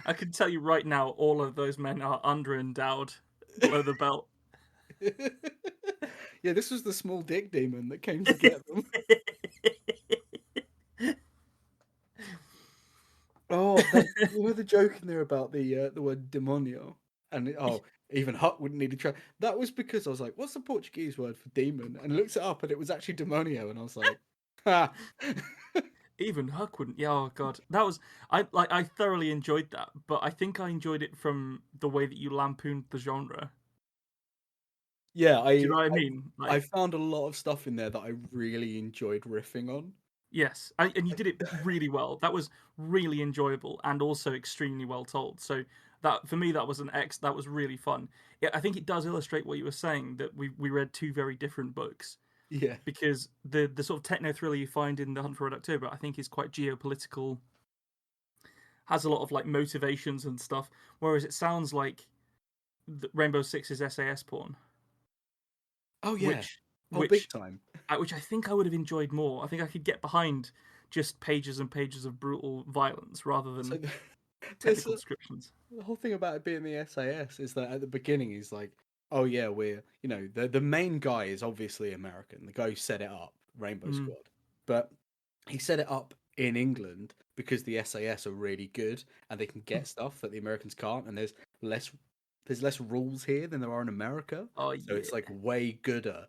I can tell you right now, all of those men are under-endowed below the belt. Yeah, this was the small dick demon that came to get them. Oh, you know the joke in there about the word demonio? And even Huck wouldn't need to try. That was because I was like, what's the Portuguese word for demon? And looked it up and it was actually demonio. And I was like, ha. Even Huck wouldn't. Yeah, oh god, that was I thoroughly enjoyed that, but I think I enjoyed it from the way that you lampooned the genre. Yeah, do you know what I mean? I found a lot of stuff in there that I really enjoyed riffing on. Yes, and you did it really well. That was really enjoyable and also extremely well told. So that for me, that was that was really fun. Yeah, I think it does illustrate what you were saying, that we read two very different books. Yeah. Because the sort of techno thriller you find in The Hunt for Red October, I think, is quite geopolitical, has a lot of like motivations and stuff. Whereas it sounds like Rainbow Six is SAS porn. Oh yeah. which Big which time. which I think I would have enjoyed more. I think I could get behind just pages and pages of brutal violence rather than technical descriptions. The whole thing about it being the SAS is that at the beginning he's like, "Oh yeah, we're the main guy is obviously American. The guy who set it up, Rainbow Squad, but he set it up in England because the SAS are really good and they can get stuff that the Americans can't. And there's less rules here than there are in America, Oh so yeah, it's like way gooder,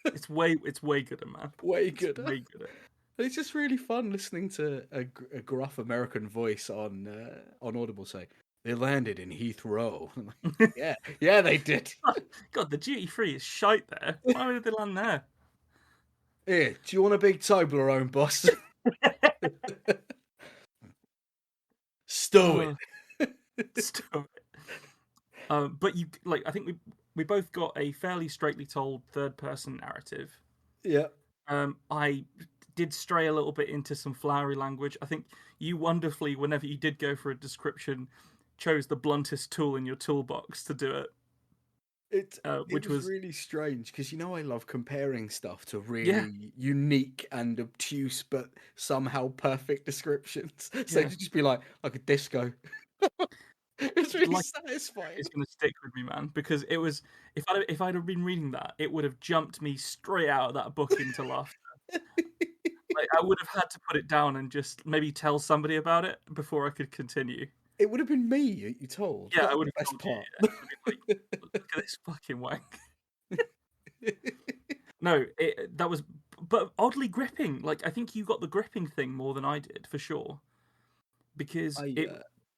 it's way gooder, man. way It's gooder." way gooder. It's just really fun listening to a gruff American voice on Audible say, "They landed in Heathrow." I'm like, yeah, they did. God, the duty free is shite there. Why did they land there? Here, do you want a big Toblerone, boss? Stow it. Stop it. But you like, I think we both got a fairly straightly told third person narrative. Yeah. I did stray a little bit into some flowery language. I think you wonderfully, whenever you did go for a description, chose the bluntest tool in your toolbox to do it. It Which was was really strange because I love comparing stuff to really unique and obtuse but somehow perfect descriptions. So to just be like a disco. It's really like satisfying. it's gonna stick with me, man. Because it was, if I'd have been reading that, it would have jumped me straight out of that book into laughter. Like, I would have had to put it down and just maybe tell somebody about it before I could continue. It would have been me you told. Yeah, That's I would the have best told part. you. Yeah. I would have been like, look at this fucking wank. No, that was, but oddly gripping. Like, I think you got the gripping thing more than I did, for sure. Because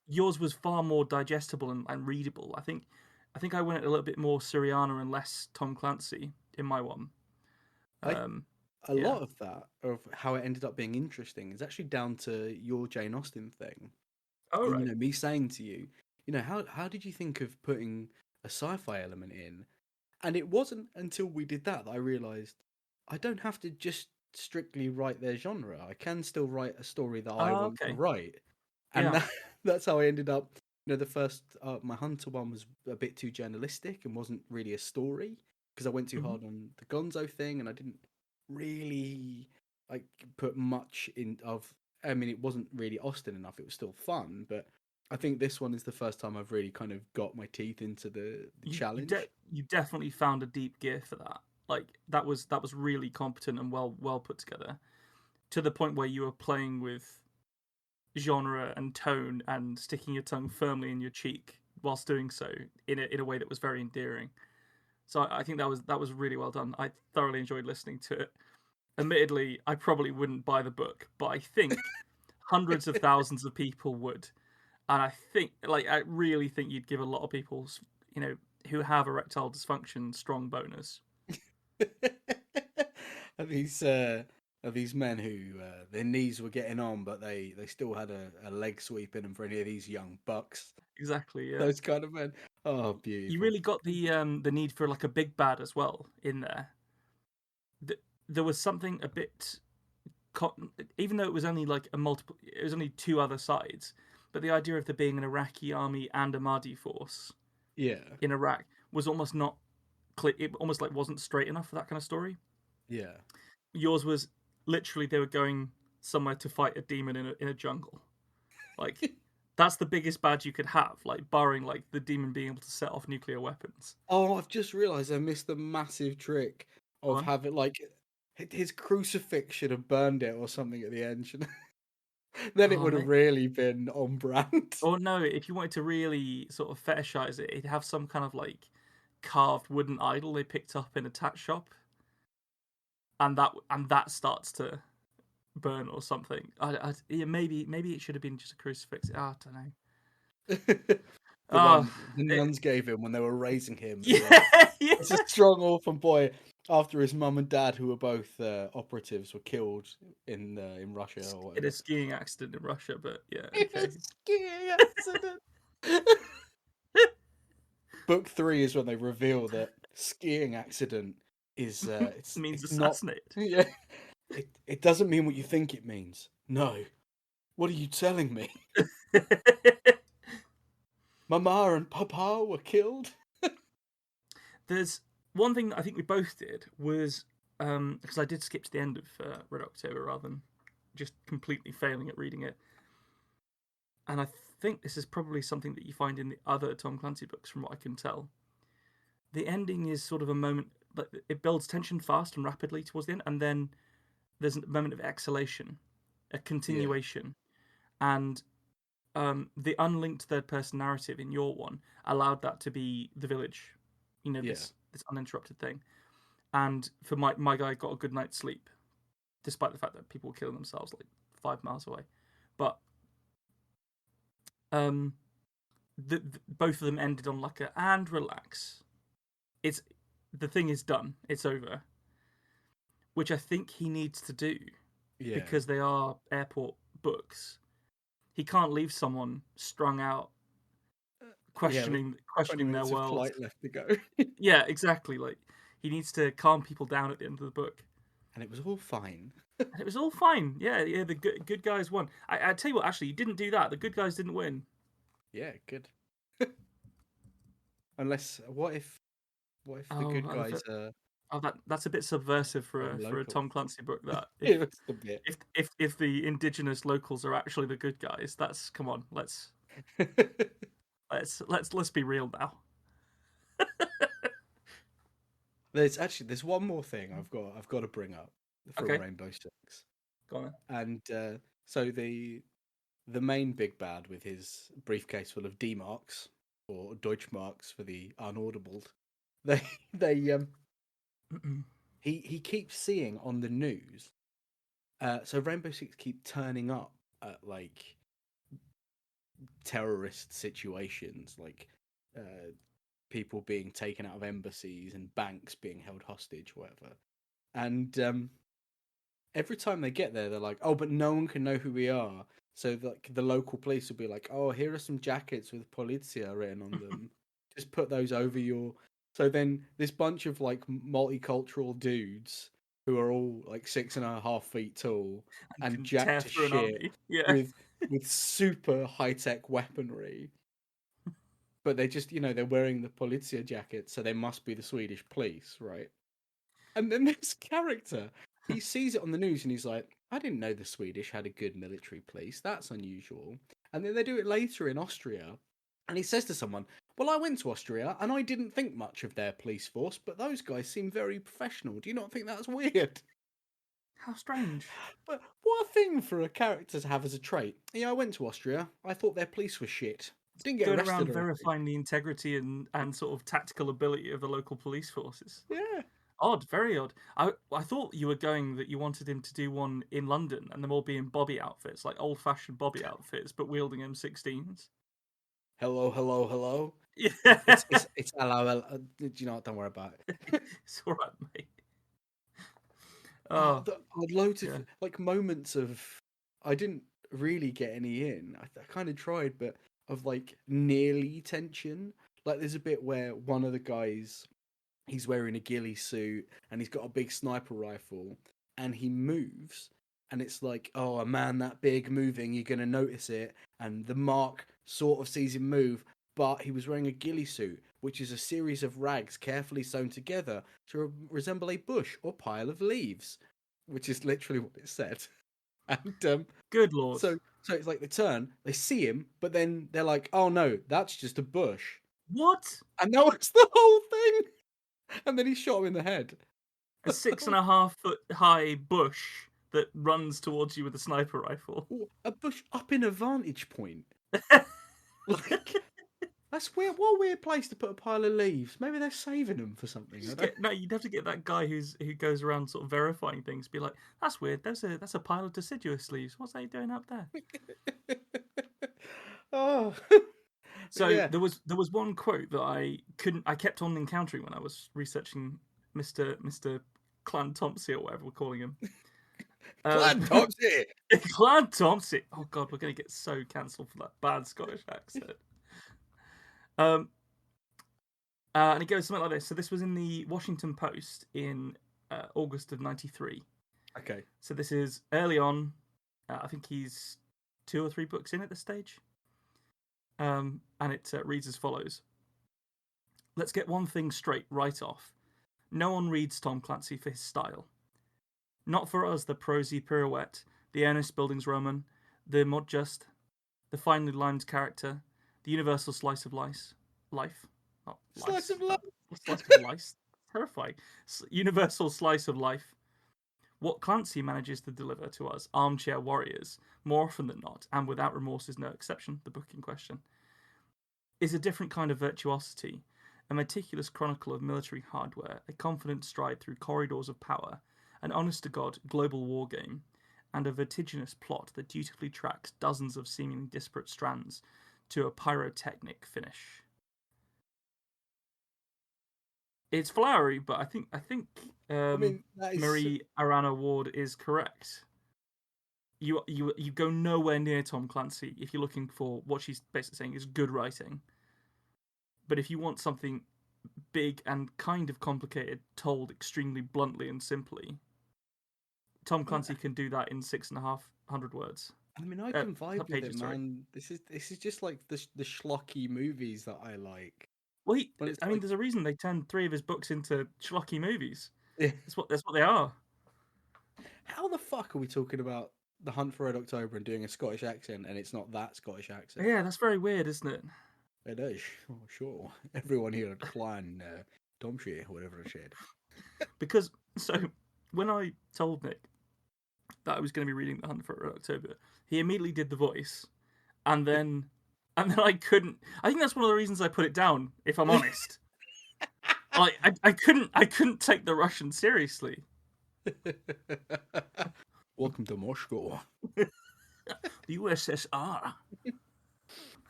yours was far more digestible and readable. I think I went a little bit more Suriana and less Tom Clancy in my one. A lot of that, of how it ended up being interesting, is actually down to your Jane Austen thing. Oh, And, right. me saying to you, how did you think of putting a sci-fi element in? And it wasn't until we did that I realised I don't have to just strictly write their genre. I can still write a story that I want to Okay. write. And Yeah. that's how I ended up. The first my Hunter one was a bit too journalistic and wasn't really a story because I went too hard on the Gonzo thing and I didn't really like put much in of. I mean, it wasn't really Austen enough. It was still fun, but I think this one is the first time I've really kind of got my teeth into the challenge. You definitely found a deep gear for that. Like, that was really competent and well put together, to the point where you were playing with genre and tone and sticking your tongue firmly in your cheek whilst doing so in a way that was very endearing. So I think that was really well done. I thoroughly enjoyed listening to it. Admittedly, I probably wouldn't buy the book, but I think hundreds of thousands of people would. And I really think you'd give a lot of people, who have erectile dysfunction, strong boners. Are these men who their knees were getting on, but they still had a leg sweep in them for any of these young bucks? Exactly, yeah. Those kind of men. Oh, beautiful. You really got the need for like a big bad as well in there. There was something a bit, even though it was only like it was only two other sides, but the idea of there being an Iraqi army and a Mahdi force, in Iraq was almost not clear. It almost like wasn't straight enough for that kind of story. Yeah. Yours was literally they were going somewhere to fight a demon in a jungle. Like, that's the biggest badge you could have, like, barring like the demon being able to set off nuclear weapons. Oh, I've just realised I missed the massive trick of having like his crucifix should have burned it or something at the end. Then it would have really been on brand. Or no, if you wanted to really sort of fetishize it, it'd have some kind of like carved wooden idol they picked up in a tat shop, and that starts to burn or something. Maybe it should have been just a crucifix. I don't know. The nuns gave him when they were raising him. Yeah. It's a strong orphan boy after his mum and dad, who were both operatives, were killed in Russia or whatever. In a skiing accident in Russia, but yeah. Okay. In a skiing accident. Book 3 is when they reveal that skiing accident is It means it's not. assassinate. Yeah, it doesn't mean what you think it means. No, what are you telling me? Mama and Papa were killed. There's one thing that I think we both did was because I did skip to the end of Red October rather than just completely failing at reading it. And I think this is probably something that you find in the other Tom Clancy books, from what I can tell. The ending is sort of a moment that it builds tension fast and rapidly towards the end, and then there's a moment of exhalation, a continuation, and the unlinked third-person narrative in your one allowed that to be the village, this uninterrupted thing. And for my guy got a good night's sleep, despite the fact that people were killing themselves like 5 miles away. But both of them ended on like and relax. The thing is done. It's over. Which I think he needs to do because they are airport books. He can't leave someone strung out, questioning their world. Flight left to go. Yeah, exactly. Like he needs to calm people down at the end of the book. And it was all fine. And it was all fine. Yeah. The good guys won. I tell you what, actually, you didn't do that. The good guys didn't win. Yeah, good. Unless, what if the good guys are? Oh, that's a bit subversive for a Tom Clancy book. That if the indigenous locals are actually the good guys, come on. Let's be real now. There's one more thing I've got to bring up from Rainbow Six. Go on. And so the main big bad with his briefcase full of D-marks or Deutschmarks for the unaudibled, he keeps seeing on the news. So Rainbow Six keep turning up at like terrorist situations, like people being taken out of embassies and banks being held hostage, whatever. And every time they get there, they're like, "Oh, but no one can know who we are." So like the local police will be like, "Oh, here are some jackets with Polizia written on them. Just put those over your." So then this bunch of like multicultural dudes who are all like 6.5 feet tall and jacked to shit with super high tech weaponry. But they just, they're wearing the Polizia jacket, so they must be the Swedish police, right? And then this character, he sees it on the news and he's like, I didn't know the Swedish had a good military police. That's unusual. And then they do it later in Austria. And he says to someone, well, I went to Austria and I didn't think much of their police force, but those guys seem very professional. Do you not think that's weird? How strange. But what a thing for a character to have as a trait. Yeah, I went to Austria. I thought their police was shit. Didn't get arrested around verifying the integrity and sort of tactical ability of the local police forces. Yeah. Odd, very odd. I thought you were going that you wanted him to do one in London and them all be in Bobby outfits, like old-fashioned Bobby outfits, but wielding M16s. Hello, hello, hello. Yeah. It's hello. Do you know what? Don't worry about it. It's all right, mate. Loads of like moments of I didn't really get any in. I kind of tried, but of like nearly tension. Like there's a bit where one of the guys, he's wearing a ghillie suit and he's got a big sniper rifle and he moves and it's like, oh, a man that big moving, you're gonna notice it. And the mark sort of sees him move, but he was wearing a ghillie suit, which is a series of rags carefully sewn together to resemble a bush or pile of leaves, which is literally what it said. And good lord. So it's like they turn, they see him, but then they're like, oh no, that's just a bush. What? And that was the whole thing. And then he shot him in the head. A 6.5 foot high bush that runs towards you with a sniper rifle. A bush up in a vantage point. Like, that's weird. What a weird place to put a pile of leaves. Maybe they're saving them for something. You'd have to get that guy who goes around sort of verifying things. Be like, that's weird. That's a pile of deciduous leaves. What's they doing up there? Oh. So yeah. there was one quote that I kept on encountering when I was researching Mr. Clancy or whatever we're calling him. Clancy. Clancy. Oh god, we're gonna get so cancelled for that bad Scottish accent. And it goes something like this. So this was in the Washington Post in August of '93. Okay. So this is early on. I think he's 2 or 3 books in at this stage. And it reads as follows. Let's get one thing straight right off. No one reads Tom Clancy for his style. Not for us the prosy pirouette, the earnest buildings Roman, the modjust, the finely limed character, the universal slice of life. Not Slice lice. of life. Slice of lice. Terrifying. Universal slice of life. What Clancy manages to deliver to us, armchair warriors, more often than not, and without remorse is no exception, the book in question, is a different kind of virtuosity, a meticulous chronicle of military hardware, a confident stride through corridors of power, an honest-to-God global war game, and a vertiginous plot that dutifully tracks dozens of seemingly disparate strands to a pyrotechnic finish. It's flowery, but I think Marie Arana Ward is correct. You go nowhere near Tom Clancy if you're looking for what she's basically saying is good writing. But if you want something big and kind of complicated, told extremely bluntly and simply, Tom Clancy can do that in 6,500 words. I mean, I can vibe with it, man. This is just like the schlocky movies that I like. Well, there's a reason they turned 3 of his books into schlocky movies. Yeah. That's what they are. How the fuck are we talking about The Hunt for Red October and doing a Scottish accent, and it's not that Scottish accent? Yeah, that's very weird, isn't it? It is. Oh, sure. Everyone here at Clan Domshire, whatever it said. Because, so, when I told Nick that I was going to be reading The Hunt for Red October, he immediately did the voice, and then I couldn't. I think that's one of the reasons I put it down, if I'm honest. I couldn't take the Russian seriously. Welcome to Moscow. The USSR.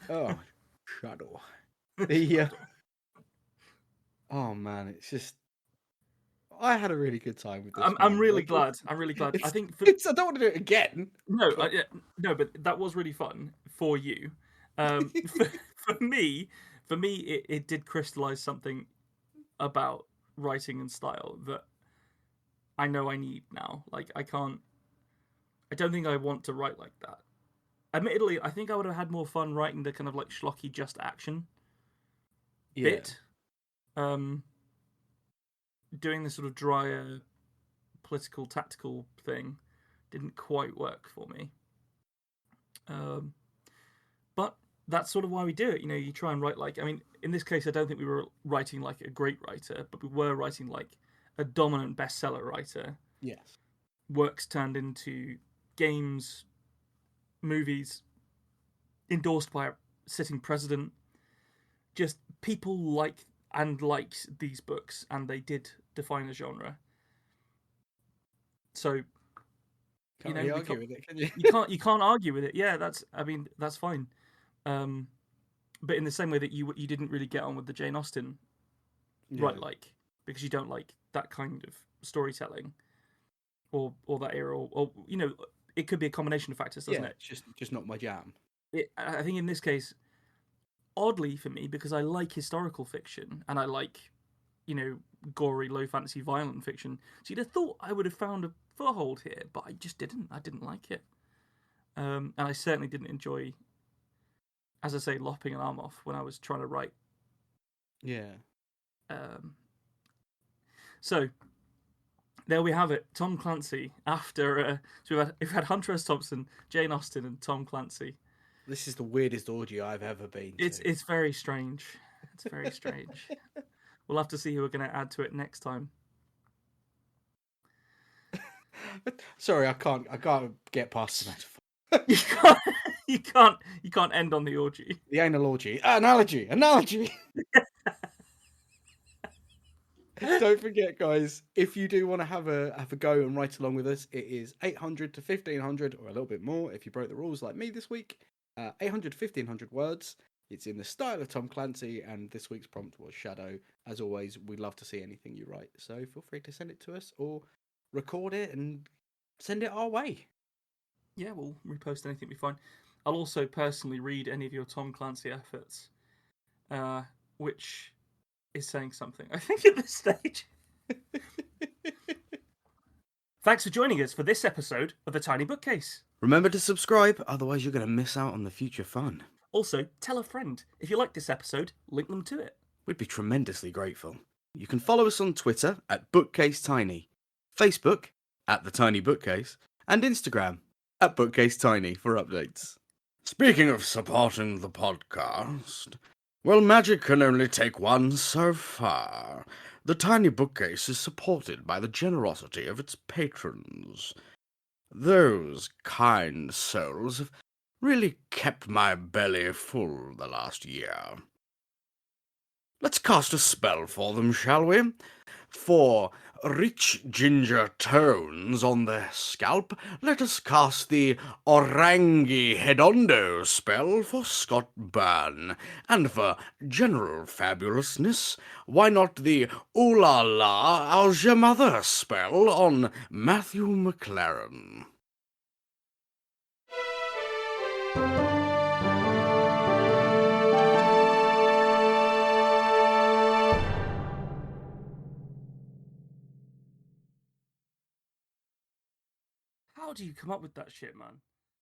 Oh, Shadow. Oh man, it's just. I had a really good time with this. I'm really glad. I'm really glad. I think I don't want to do it again. No, but that was really fun for you. For me, it did crystallize something about writing and style that I know I need now. Like I don't think I want to write like that. Admittedly, I think I would have had more fun writing the kind of like schlocky just action bit. Doing the sort of drier political tactical thing didn't quite work for me. But that's sort of why we do it. You know, you try and write like, I mean, in this case, I don't think we were writing like a great writer, but we were writing like a dominant bestseller writer. Yes. Works turned into games, movies, endorsed by a sitting president. Just people liked these books, and they did define a genre. So, can't really argue with it, can you? You can't argue with it. Yeah, that's fine. But in the same way that you didn't really get on with the Jane Austen, right? Like because you don't like that kind of storytelling, or that era, or you know, it could be a combination of factors, doesn't it? It's just not my jam. I think in this case, oddly for me, because I like historical fiction and I like, you know, gory, low fantasy, violent fiction. So you'd have thought I would have found a foothold here, but I just didn't. I didn't like it, and I certainly didn't enjoy, as I say, lopping an arm off when I was trying to write. Yeah. So there we have it. Tom Clancy. After so we've had Hunter S. Thompson, Jane Austen, and Tom Clancy. This is the weirdest orgy I've ever been to. It's very strange. It's very strange. We'll have to see who we're going to add to it next time. Sorry, I can't get past that. You can't end on the orgy. The anal orgy. Analogy. Don't forget, guys, if you do want to have a go and write along with us, it is 800 to 1500 or a little bit more if you broke the rules like me this week. 800 to 1500 words. It's in the style of Tom Clancy, and this week's prompt was Shadow. As always, we'd love to see anything you write, so feel free to send it to us or record it and send it our way. Yeah, we'll repost anything we find. I'll also personally read any of your Tom Clancy efforts, which is saying something, I think, at this stage. Thanks for joining us for this episode of The Tiny Bookcase. Remember to subscribe, otherwise you're going to miss out on the future fun. Also, tell a friend. If you like this episode, link them to it. We'd be tremendously grateful. You can follow us on Twitter at BookcaseTiny, Facebook at The Tiny Bookcase, and Instagram at BookcaseTiny for updates. Speaking of supporting the podcast, well, magic can only take one so far. The Tiny Bookcase is supported by the generosity of its patrons. Those kind souls have really kept my belly full the last year. Let's cast a spell for them, shall we? For rich ginger tones on their scalp, let us cast the Orangi Hedondo spell for Scott Byrne. And for general fabulousness, why not the Ooh La La How's Your Mother spell on Matthew McLaren? How do you come up with that shit, man?